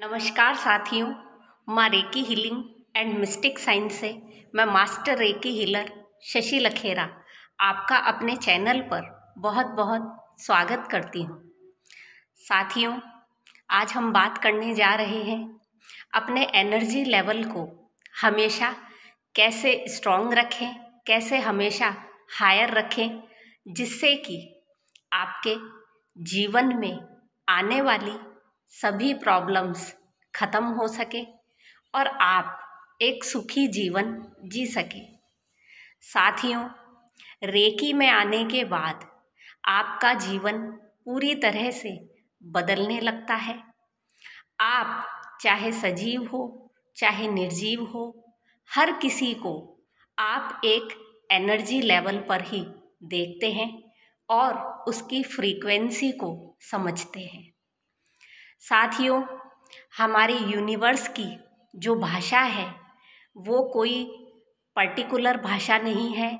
नमस्कार साथियों, माँ reiki healing and mystic science से मैं master reiki healer Shashi Lakhera आपका अपने चैनल पर बहुत बहुत स्वागत करती हूँ। साथियों, आज हम बात करने जा रहे हैं अपने एनर्जी लेवल को हमेशा कैसे स्ट्रॉन्ग रखें, कैसे हमेशा हायर रखें, जिससे कि आपके जीवन में आने वाली सभी प्रॉब्लम्स खत्म हो सके और आप एक सुखी जीवन जी सके। साथियों, रेकी में आने के बाद आपका जीवन पूरी तरह से बदलने लगता है। आप चाहे सजीव हो चाहे निर्जीव हो, हर किसी को आप एक एनर्जी लेवल पर ही देखते हैं और उसकी फ्रीक्वेंसी को समझते हैं। साथियों, हमारे यूनिवर्स की जो भाषा है वो कोई पर्टिकुलर भाषा नहीं है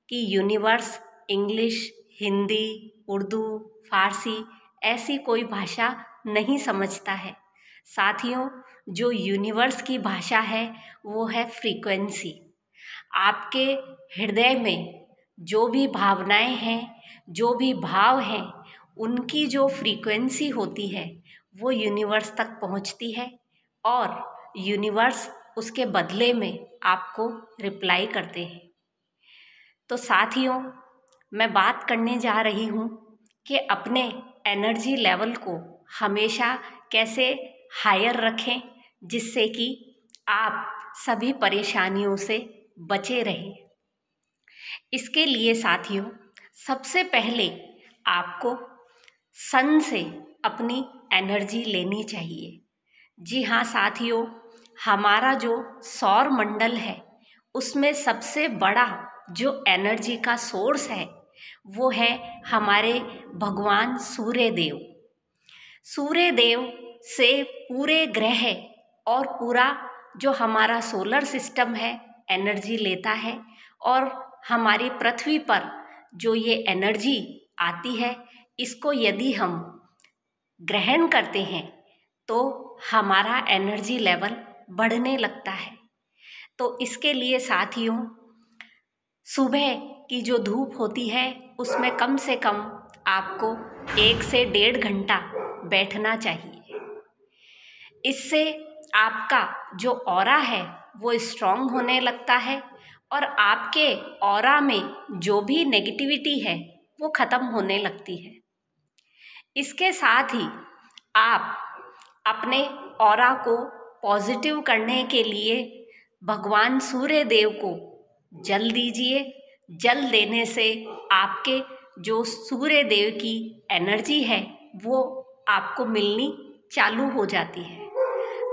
कि यूनिवर्स इंग्लिश, हिंदी, उर्दू, फारसी ऐसी कोई भाषा नहीं समझता है। साथियों, जो यूनिवर्स की भाषा है वो है फ्रीक्वेंसी। आपके हृदय में जो भी भावनाएं हैं, जो भी भाव हैं, उनकी जो फ्रीक्वेंसी होती है वो यूनिवर्स तक पहुंचती है और यूनिवर्स उसके बदले में आपको रिप्लाई करते हैं। तो साथियों, मैं बात करने जा रही हूँ कि अपने एनर्जी लेवल को हमेशा कैसे हायर रखें, जिससे कि आप सभी परेशानियों से बचे रहें। इसके लिए साथियों, सबसे पहले आपको सन से अपनी एनर्जी लेनी चाहिए। जी हाँ साथियों, हमारा जो सौर मंडल है उसमें सबसे बड़ा जो एनर्जी का सोर्स है वो है हमारे भगवान सूर्य देव। सूर्य देव से पूरे ग्रह और पूरा जो हमारा सोलर सिस्टम है एनर्जी लेता है और हमारी पृथ्वी पर जो ये एनर्जी आती है इसको यदि हम ग्रहण करते हैं तो हमारा एनर्जी लेवल बढ़ने लगता है। तो इसके लिए साथियों, सुबह की जो धूप होती है उसमें कम से कम आपको 1 से 1.5 घंटा बैठना चाहिए। इससे आपका जो ऑरा है वो स्ट्रॉन्ग होने लगता है और आपके ऑरा में जो भी नेगेटिविटी है वो ख़त्म होने लगती है। इसके साथ ही आप अपने ऑरा को पॉजिटिव करने के लिए भगवान सूर्य देव को जल दीजिए। जल देने से आपके जो सूर्य देव की एनर्जी है वो आपको मिलनी चालू हो जाती है।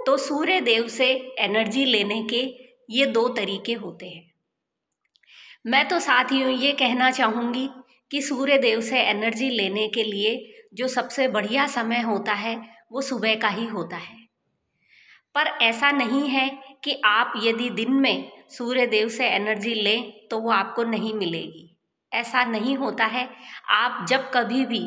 तो सूर्य देव से एनर्जी लेने के ये 2 तरीके होते हैं। मैं तो साथियों ये कहना चाहूँगी कि सूर्य देव से एनर्जी लेने के लिए जो सबसे बढ़िया समय होता है वो सुबह का ही होता है। पर ऐसा नहीं है कि आप यदि दिन में सूर्य देव से एनर्जी लें तो वो आपको नहीं मिलेगी। ऐसा नहीं होता है। आप जब कभी भी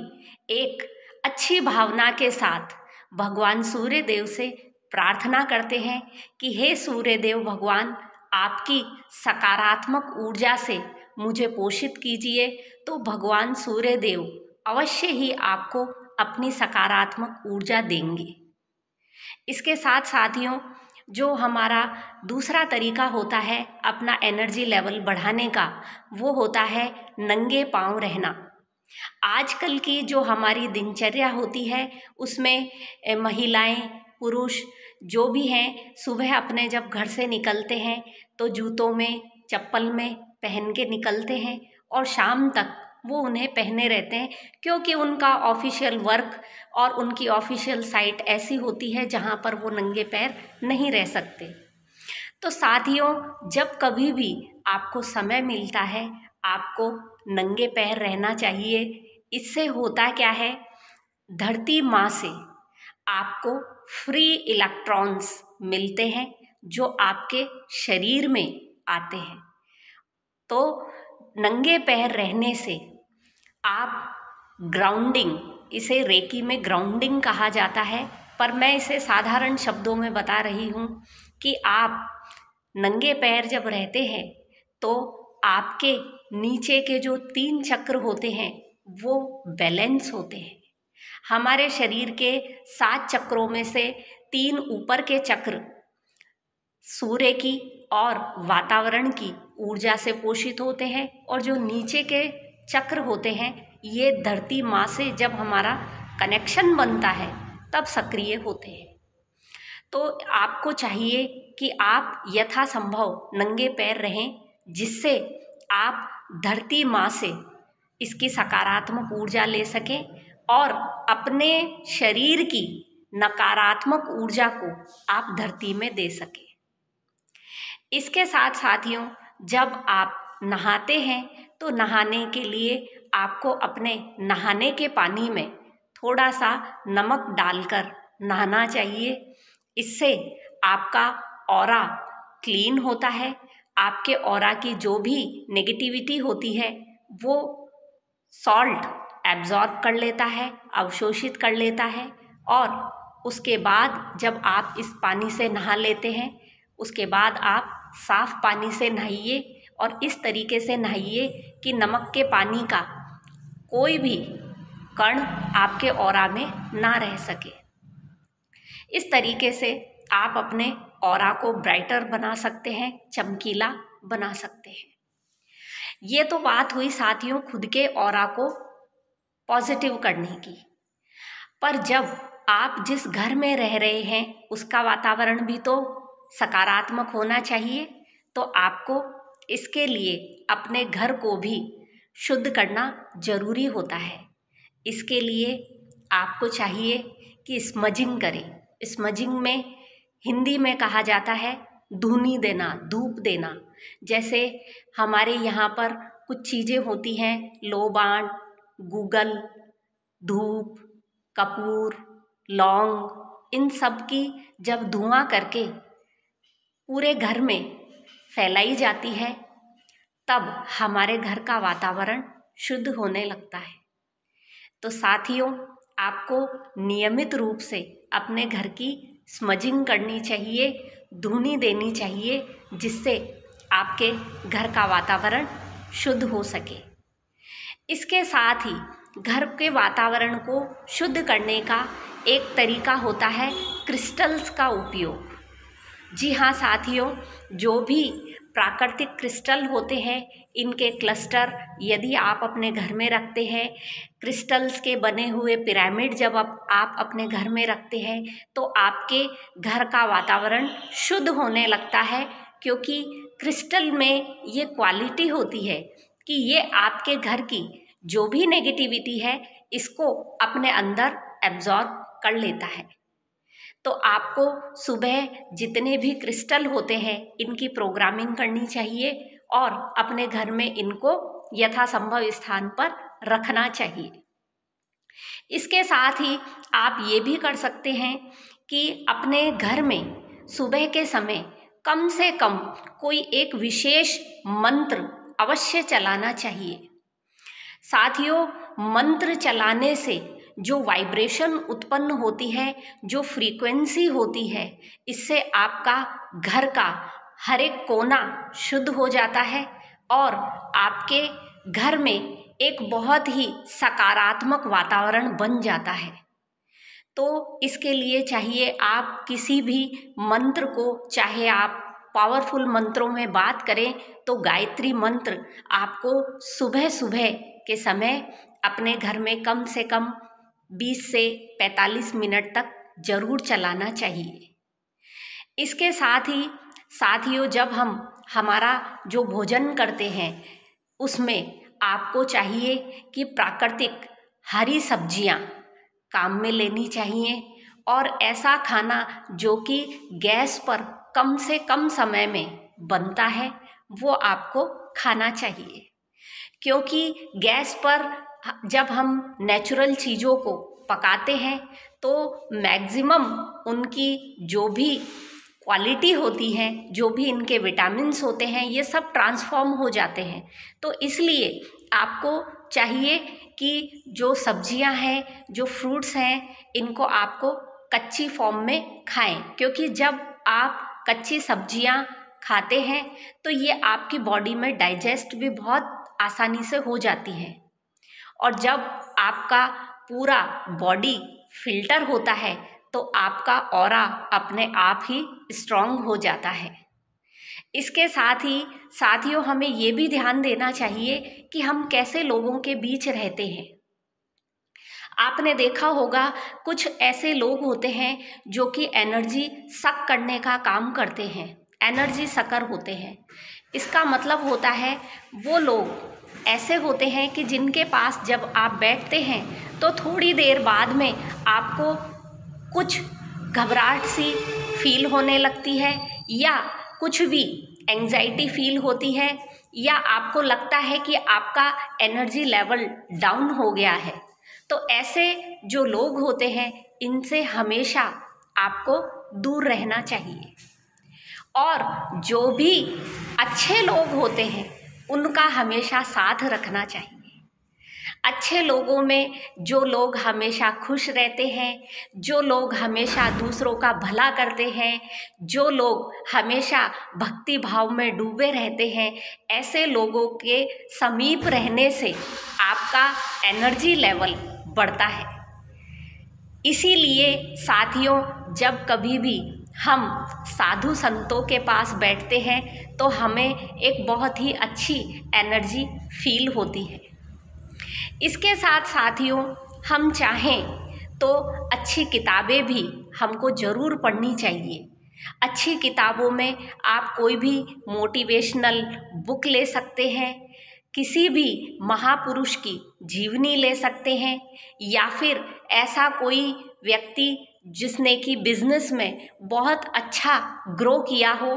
एक अच्छी भावना के साथ भगवान सूर्य देव से प्रार्थना करते हैं कि हे सूर्य देव भगवान, आपकी सकारात्मक ऊर्जा से मुझे पोषित कीजिए, तो भगवान सूर्य देव अवश्य ही आपको अपनी सकारात्मक ऊर्जा देंगे। इसके साथ साथियों, जो हमारा दूसरा तरीका होता है अपना एनर्जी लेवल बढ़ाने का, वो होता है नंगे पांव रहना। आजकल की जो हमारी दिनचर्या होती है उसमें महिलाएं, पुरुष जो भी हैं, सुबह अपने जब घर से निकलते हैं तो जूतों में, चप्पल में पहन के निकलते हैं और शाम तक वो उन्हें पहने रहते हैं, क्योंकि उनका ऑफिशियल वर्क और उनकी ऑफिशियल साइट ऐसी होती है जहाँ पर वो नंगे पैर नहीं रह सकते। तो साथियों, जब कभी भी आपको समय मिलता है आपको नंगे पैर रहना चाहिए। इससे होता क्या है, धरती माँ से आपको फ्री इलेक्ट्रॉन्स मिलते हैं जो आपके शरीर में आते हैं। तो नंगे पैर रहने से आप ग्राउंडिंग, इसे रेकी में ग्राउंडिंग कहा जाता है, पर मैं इसे साधारण शब्दों में बता रही हूँ कि आप नंगे पैर जब रहते हैं तो आपके नीचे के जो 3 चक्र होते हैं वो बैलेंस होते हैं। हमारे शरीर के 7 चक्रों में से 3 ऊपर के चक्र सूर्य की और वातावरण की ऊर्जा से पोषित होते हैं, और जो नीचे के चक्र होते हैं ये धरती माँ से जब हमारा कनेक्शन बनता है तब सक्रिय होते हैं। तो आपको चाहिए कि आप यथासंभव नंगे पैर रहें, जिससे आप धरती माँ से इसकी सकारात्मक ऊर्जा ले सकें और अपने शरीर की नकारात्मक ऊर्जा को आप धरती में दे सकें। इसके साथ साथियों, जब आप नहाते हैं तो नहाने के लिए आपको अपने नहाने के पानी में थोड़ा सा नमक डालकर नहाना चाहिए। इससे आपका ऑरा क्लीन होता है, आपके ऑरा की जो भी नेगेटिविटी होती है वो सॉल्ट एब्जॉर्ब कर लेता है, अवशोषित कर लेता है, और उसके बाद जब आप इस पानी से नहा लेते हैं उसके बाद आप साफ पानी से नहाइए, और इस तरीके से नहाइए कि नमक के पानी का कोई भी कण आपके ऑरा में ना रह सके। इस तरीके से आप अपने ऑरा को ब्राइटर बना सकते हैं, चमकीला बना सकते हैं। ये तो बात हुई साथियों खुद के ऑरा को पॉजिटिव करने की, पर जब आप जिस घर में रह रहे हैं उसका वातावरण भी तो सकारात्मक होना चाहिए। तो आपको इसके लिए अपने घर को भी शुद्ध करना जरूरी होता है। इसके लिए आपको चाहिए कि स्मजिंग करें। स्मजिंग में हिंदी में कहा जाता है धूनी देना, धूप देना। जैसे हमारे यहाँ पर कुछ चीज़ें होती हैं, लोबान, गूगल, धूप, कपूर, लौंग, इन सब की जब धुआं करके पूरे घर में फैलाई जाती है तब हमारे घर का वातावरण शुद्ध होने लगता है। तो साथियों, आपको नियमित रूप से अपने घर की स्मजिंग करनी चाहिए, धूनी देनी चाहिए, जिससे आपके घर का वातावरण शुद्ध हो सके। इसके साथ ही घर के वातावरण को शुद्ध करने का एक तरीका होता है क्रिस्टल्स का उपयोग। जी हाँ साथियों, जो भी प्राकृतिक क्रिस्टल होते हैं इनके क्लस्टर यदि आप अपने घर में रखते हैं, क्रिस्टल्स के बने हुए पिरामिड जब आप अपने घर में रखते हैं तो आपके घर का वातावरण शुद्ध होने लगता है, क्योंकि क्रिस्टल में ये क्वालिटी होती है कि ये आपके घर की जो भी नेगेटिविटी है इसको अपने अंदर एब्जॉर्ब कर लेता है। तो आपको सुबह जितने भी क्रिस्टल होते हैं इनकी प्रोग्रामिंग करनी चाहिए और अपने घर में इनको यथासंभव स्थान पर रखना चाहिए। इसके साथ ही आप ये भी कर सकते हैं कि अपने घर में सुबह के समय कम से कम कोई एक विशेष मंत्र अवश्य चलाना चाहिए। साथियों, मंत्र चलाने से जो वाइब्रेशन उत्पन्न होती है, जो फ्रीक्वेंसी होती है, इससे आपका घर का हर एक कोना शुद्ध हो जाता है और आपके घर में एक बहुत ही सकारात्मक वातावरण बन जाता है। तो इसके लिए चाहिए आप किसी भी मंत्र को, चाहे आप पावरफुल मंत्रों में बात करें तो गायत्री मंत्र आपको सुबह सुबह के समय अपने घर में कम से कम 20 से 45 मिनट तक जरूर चलाना चाहिए। इसके साथ ही साथियों, जब हम हमारा जो भोजन करते हैं उसमें आपको चाहिए कि प्राकृतिक हरी सब्जियां काम में लेनी चाहिए और ऐसा खाना जो कि गैस पर कम से कम समय में बनता है वो आपको खाना चाहिए, क्योंकि गैस पर जब हम नेचुरल चीज़ों को पकाते हैं तो मैक्सिमम उनकी जो भी क्वालिटी होती है, जो भी इनके विटामिन्स होते हैं, ये सब ट्रांसफॉर्म हो जाते हैं। तो इसलिए आपको चाहिए कि जो सब्जियां हैं, जो फ्रूट्स हैं, इनको आपको कच्ची फॉर्म में खाएं, क्योंकि जब आप कच्ची सब्जियां खाते हैं तो ये आपकी बॉडी में डाइजेस्ट भी बहुत आसानी से हो जाती हैं। और जब आपका पूरा बॉडी फिल्टर होता है तो आपका ऑरा अपने आप ही स्ट्रांग हो जाता है। इसके साथ ही साथियों, हमें ये भी ध्यान देना चाहिए कि हम कैसे लोगों के बीच रहते हैं। आपने देखा होगा कुछ ऐसे लोग होते हैं जो कि एनर्जी सक करने का काम करते हैं, एनर्जी सकर होते हैं। इसका मतलब होता है वो लोग ऐसे होते हैं कि जिनके पास जब आप बैठते हैं तो थोड़ी देर बाद में आपको कुछ घबराहट सी फील होने लगती है, या कुछ भी एंजाइटी फील होती है, या आपको लगता है कि आपका एनर्जी लेवल डाउन हो गया है। तो ऐसे जो लोग होते हैं इनसे हमेशा आपको दूर रहना चाहिए। और जो भी अच्छे लोग होते हैं उनका हमेशा साथ रखना चाहिए। अच्छे लोगों में जो लोग हमेशा खुश रहते हैं, जो लोग हमेशा दूसरों का भला करते हैं, जो लोग हमेशा भक्ति भाव में डूबे रहते हैं, ऐसे लोगों के समीप रहने से आपका एनर्जी लेवल बढ़ता है। इसीलिए साथियों, जब कभी भी हम साधु संतों के पास बैठते हैं तो हमें एक बहुत ही अच्छी एनर्जी फील होती है। इसके साथ साथियों, हम चाहें तो अच्छी किताबें भी हमको ज़रूर पढ़नी चाहिए। अच्छी किताबों में आप कोई भी मोटिवेशनल बुक ले सकते हैं, किसी भी महापुरुष की जीवनी ले सकते हैं, या फिर ऐसा कोई व्यक्ति जिसने कि बिजनेस में बहुत अच्छा ग्रो किया हो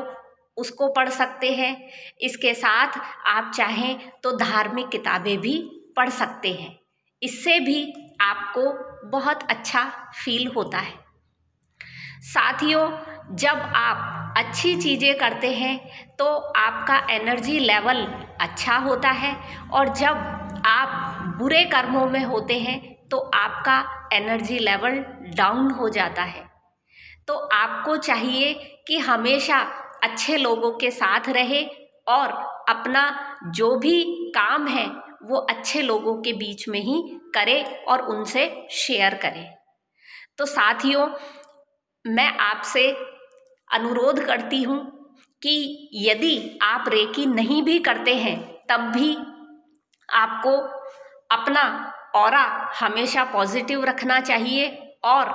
उसको पढ़ सकते हैं। इसके साथ आप चाहें तो धार्मिक किताबें भी पढ़ सकते हैं, इससे भी आपको बहुत अच्छा फील होता है। साथियों, जब आप अच्छी चीज़ें करते हैं तो आपका एनर्जी लेवल अच्छा होता है, और जब आप बुरे कर्मों में होते हैं तो आपका एनर्जी लेवल डाउन हो जाता है। तो आपको चाहिए कि हमेशा अच्छे लोगों के साथ रहे और अपना जो भी काम है वो अच्छे लोगों के बीच में ही करें और उनसे शेयर करें। तो साथियों, मैं आपसे अनुरोध करती हूँ कि यदि आप रेकी नहीं भी करते हैं तब भी आपको अपना ऑरा हमेशा पॉजिटिव रखना चाहिए और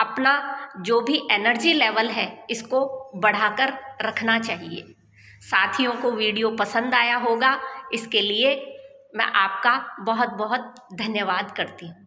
अपना जो भी एनर्जी लेवल है इसको बढ़ाकर रखना चाहिए। साथियों को वीडियो पसंद आया होगा, इसके लिए मैं आपका बहुत बहुत धन्यवाद करती हूँ।